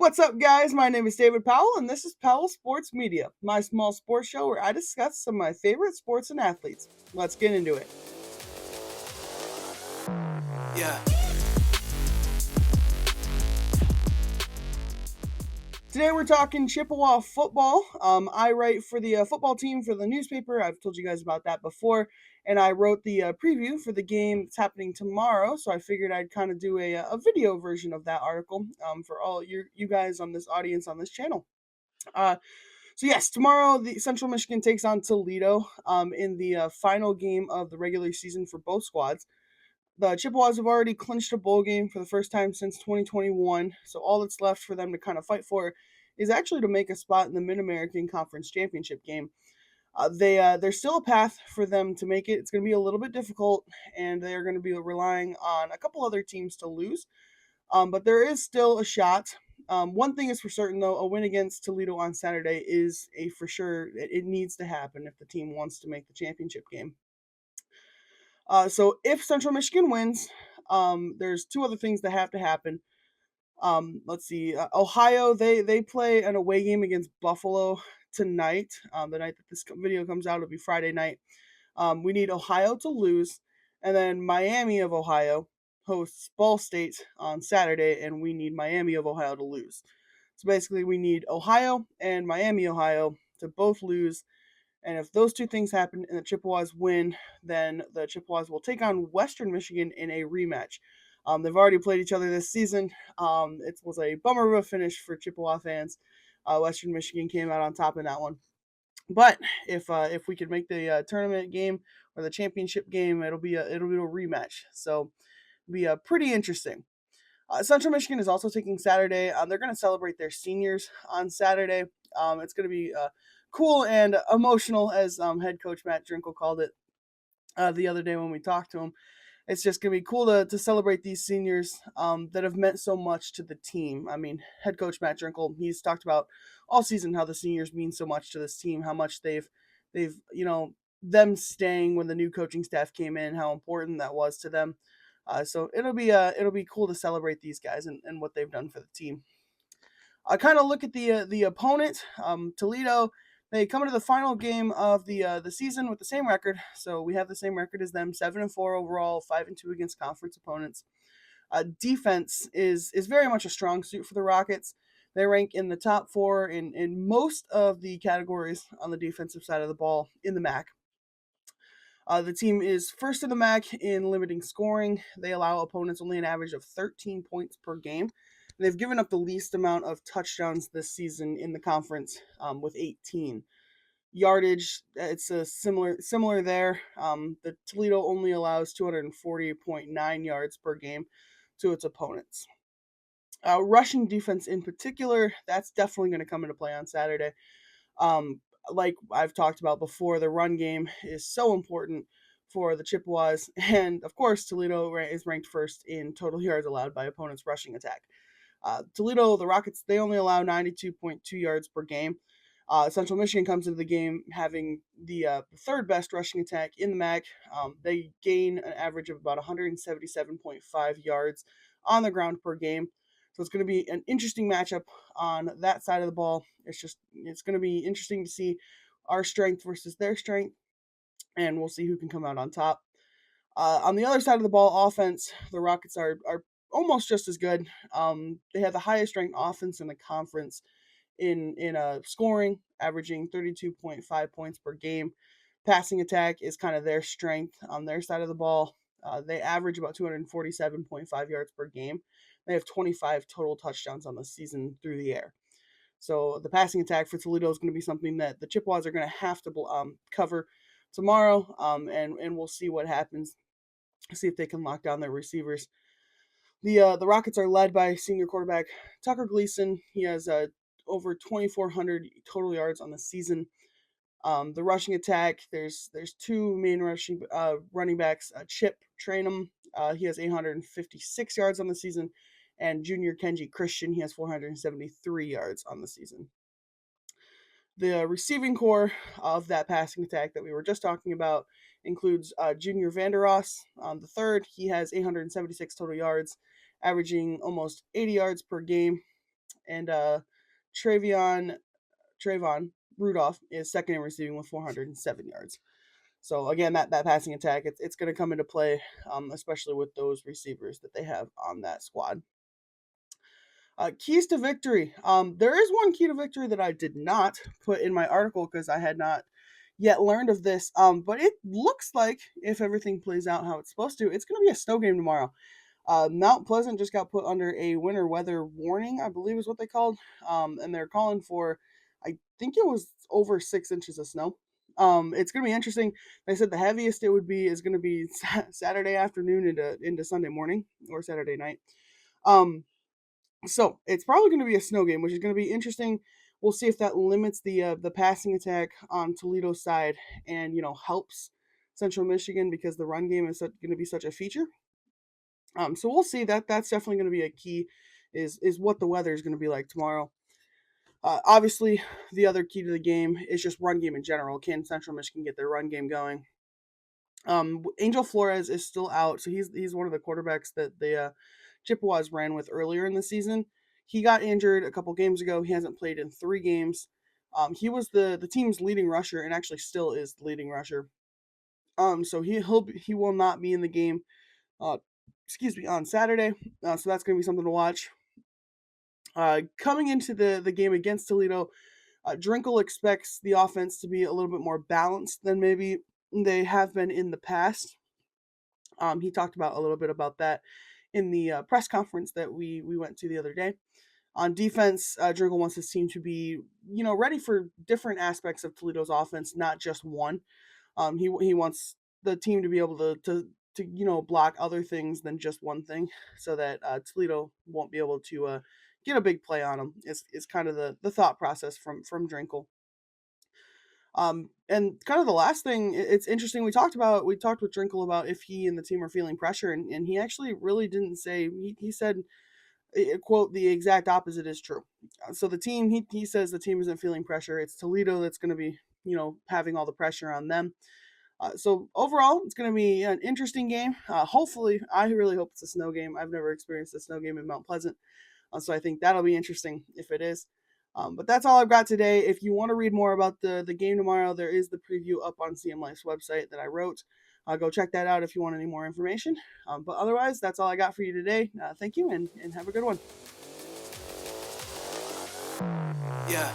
What's up, guys? My name is David Powell, and this is Powell Sports Media, my small sports show where I discuss some of my favorite sports and athletes. Let's get into it. Yeah. Today we're talking Chippewa football. I write for the football team for the newspaper. I've told you guys about that before, and I wrote the preview for the game that's happening tomorrow. So I figured I'd kind of do a video version of that article for all you guys on this audience on this channel. So yes, tomorrow the Central Michigan takes on Toledo in the final game of the regular season for both squads. The Chippewas have already clinched a bowl game for the first time since 2021, so all that's left for them to kind of fight for is actually to make a spot in the Mid-American Conference Championship game. There's still a path for them to make it. It's going to be a little bit difficult, and they're going to be relying on a couple other teams to lose. But there is still a shot. One thing is for certain, though, a win against Toledo on Saturday is a for sure. It needs to happen if the team wants to make the championship game. So if Central Michigan wins, there's two other things that have to happen. Let's see. Ohio, they play an away game against Buffalo tonight. The night that this video comes out, it'll be Friday night. We need Ohio to lose, and then Miami of Ohio hosts Ball State on Saturday, and we need Miami of Ohio to lose. So basically, we need Ohio and Miami, Ohio to both lose. And if those two things happen and the Chippewas win, then the Chippewas will take on Western Michigan in a rematch. They've already played each other this season. It was a bummer of a finish for Chippewa fans. Western Michigan came out on top in that one. But if we could make the tournament game or the championship game, it'll be a rematch. So it'll be pretty interesting. Central Michigan is also taking Saturday. They're going to celebrate their seniors on Saturday. It's going to be cool and emotional, as head coach Matt Drinkle called it the other day when we talked to him. It's just going to be cool to celebrate these seniors that have meant so much to the team. I mean, head coach Matt Drinkle, he's talked about all season how the seniors mean so much to this team, how much they've them staying when the new coaching staff came in, how important that was to them. So it'll be cool to celebrate these guys and what they've done for the team. I kind of look at the opponent, Toledo. They come into the final game of the season with the same record, so we have the same record as them: 7-4 overall, 5-2 against conference opponents. Defense is very much a strong suit for the Rockets. They rank in the top four in most of the categories on the defensive side of the ball in the MAC. The team is first in the MAC in limiting scoring. They allow opponents only an average of 13 points per game. They've given up the least amount of touchdowns this season in the conference with 18. Yardage, it's a similar there. The Toledo only allows 240.9 yards per game to its opponents. Rushing defense in particular, that's definitely going to come into play on Saturday. Like I've talked about before, the run game is so important for the Chippewas. And of course, Toledo is ranked first in total yards allowed by opponents' rushing attack. Toledo, the Rockets, they only allow 92.2 yards per game. Central Michigan comes into the game having the third best rushing attack in the MAC. They gain an average of about 177.5 yards on the ground per game. So it's going to be an interesting matchup on that side of the ball. It's going to be interesting to see our strength versus their strength, and we'll see who can come out on top. On the other side of the ball, offense, the Rockets are almost just as good. They have the highest ranked offense in the conference in scoring, averaging 32.5 points per game. Passing attack is kind of their strength on their side of the ball. They average about 247.5 yards per game. They have 25 total touchdowns on the season through the air. So the passing attack for Toledo is going to be something that the Chippewas are going to have to cover tomorrow, and we'll see what happens. See if they can lock down their receivers. The Rockets are led by senior quarterback Tucker Gleason. He has over 2,400 total yards on the season. The rushing attack, there's two main running backs. Chip Trainum, he has 856 yards on the season, and junior Kenji Christian, he has 473 yards on the season. The receiving core of that passing attack that we were just talking about includes Junior Vandeross on the third. He has 876 total yards, averaging almost 80 yards per game. and Travion Trayvon Rudolph is second in receiving with 407 yards. So again, that passing attack, it's going to come into play, especially with those receivers that they have on that squad. Keys to victory. There is one key to victory that I did not put in my article because I had not yet learned of this. But it looks like if everything plays out how it's supposed to, it's going to be a snow game tomorrow. Mount Pleasant just got put under a winter weather warning, I believe is what they called. And they're calling for, I think it was over 6 inches of snow. It's going to be interesting. They said the heaviest it would be is going to be Saturday afternoon into Sunday morning or Saturday night. So it's probably going to be a snow game, which is going to be interesting. We'll see if that limits the passing attack on Toledo's side, and helps Central Michigan because the run game is going to be such a feature. So we'll see that's definitely going to be a key. Is what the weather is going to be like tomorrow. Obviously, the other key to the game is just run game in general. Can Central Michigan get their run game going? Angel Flores is still out, so he's one of the quarterbacks that the Chippewas ran with earlier in the season. He got injured a couple games ago. He hasn't played in 3 games. He was the team's leading rusher and actually still is the leading rusher. So he will not be in the game. On Saturday. So that's going to be something to watch. Coming into the game against Toledo, Drinkle expects the offense to be a little bit more balanced than maybe they have been in the past. He talked about a little bit about that in the press conference that we went to the other day. On defense, Drinkle wants his team to be, ready for different aspects of Toledo's offense, not just one. He wants the team to be able to block other things than just one thing, so that Toledo won't be able to get a big play on them. Is kind of the thought process from Drinkle. And kind of the last thing, it's interesting. We talked with Drinkle about if he and the team are feeling pressure, and he actually really didn't say. He said, quote, the exact opposite is true. So the team, he says the team isn't feeling pressure. It's Toledo that's going to be, having all the pressure on them. So overall, it's going to be an interesting game. Hopefully, I really hope it's a snow game. I've never experienced a snow game in Mount Pleasant, so I think that'll be interesting if it is. But that's all I've got today. If you want to read more about the game tomorrow, there is the preview up on CM Life's website that I wrote. Go check that out if you want any more information. But otherwise, that's all I got for you today. Thank you, and have a good one. Yeah.